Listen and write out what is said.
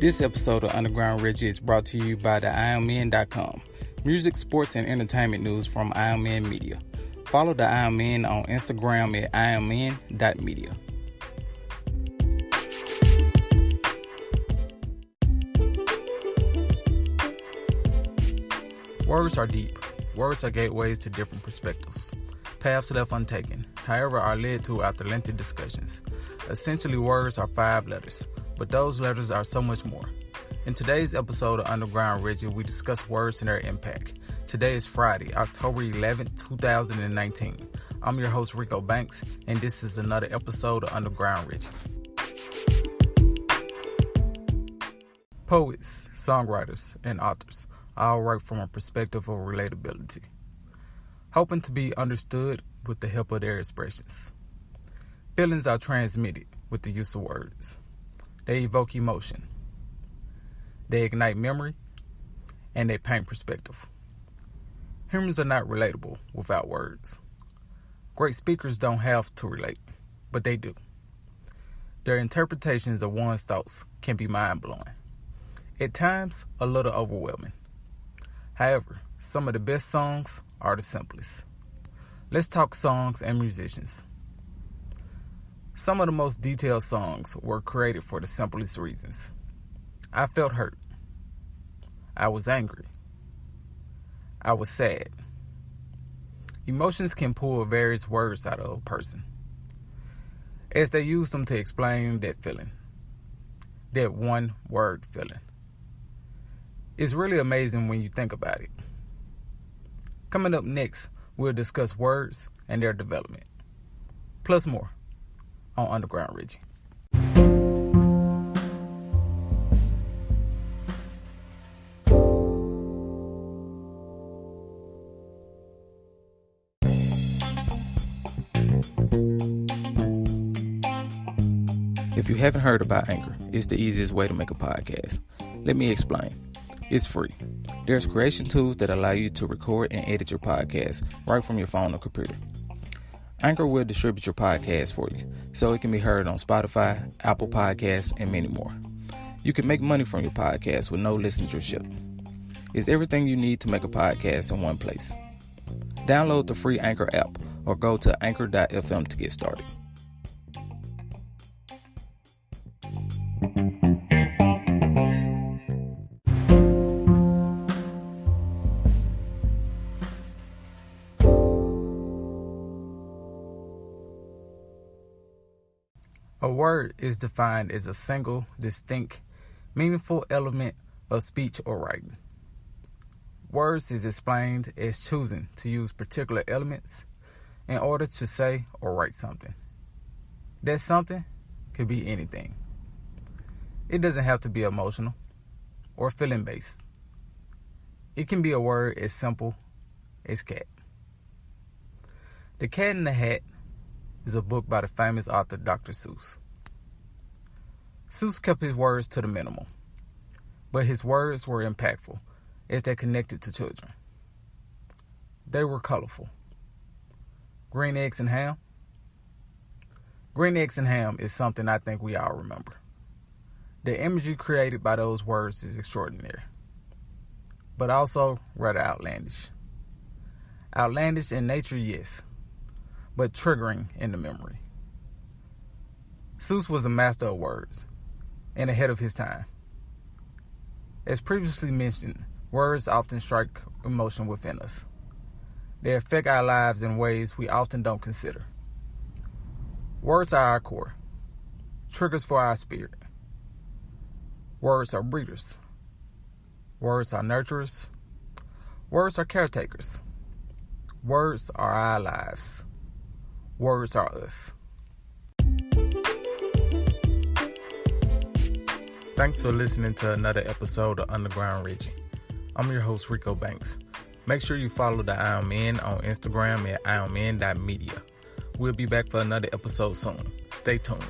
This episode of Underground Reggie is brought to you by the IamMen.com. Music, sports, and entertainment news from IamMen Media. Follow the IamMen on Instagram at IamMen.media. Words are deep. Words are gateways to different perspectives. Paths left untaken, however, are led to after lengthy discussions. Essentially, words are 5 letters, but those letters are so much more. In today's episode of Underground Reggie, we discuss words and their impact. Today is Friday, October 11th, 2019. I'm your host, Rico Banks, and this is another episode of Underground Reggie. Poets, songwriters, and authors all write from a perspective of relatability, hoping to be understood with the help of their expressions. Feelings are transmitted with the use of words. They evoke emotion. They ignite memory, and they paint perspective. Humans are not relatable without words. Great speakers don't have to relate, but they do. Their interpretations of one's thoughts can be mind-blowing. At times, a little overwhelming. However, some of the best songs are the simplest. Let's talk songs and musicians. Some of the most detailed songs were created for the simplest reasons. I felt hurt. I was angry. I was sad. Emotions can pull various words out of a person, as they use them to explain that feeling, that one word feeling. It's really amazing when you think about it. Coming up next, we'll discuss words and their development, plus more on Underground Reggie. If you haven't heard about Anchor, it's the easiest way to make a podcast. Let me explain. It's free. There's creation tools that allow you to record and edit your podcast right from your phone or computer. Anchor will distribute your podcast for you, so it can be heard on Spotify, Apple Podcasts, and many more. You can make money from your podcast with no listenership. It's everything you need to make a podcast in one place. Download the free Anchor app or go to anchor.fm to get started. A word is defined as a single, distinct, meaningful element of speech or writing. Words is explained as choosing to use particular elements in order to say or write something. That something could be anything. It doesn't have to be emotional or feeling-based. It can be a word as simple as cat. The Cat in the Hat is a book by the famous author Dr. Seuss. Seuss kept his words to the minimum, but his words were impactful as they connected to children. They were colorful. Green eggs and ham? Green eggs and ham is something I think we all remember. The imagery created by those words is extraordinary, but also rather outlandish. Outlandish in nature, yes, but triggering in the memory. Seuss was a master of words and ahead of his time. As previously mentioned, words often strike emotion within us. They affect our lives in ways we often don't consider. Words are our core, triggers for our spirit. Words are breeders. Words are nurturers. Words are caretakers. Words are our lives. Words are us. Thanks for listening to another episode of Underground Reggie. I'm your host, Rico Banks. Make sure you follow the IamMen on Instagram at IamMen.media. We'll be back for another episode soon. Stay tuned.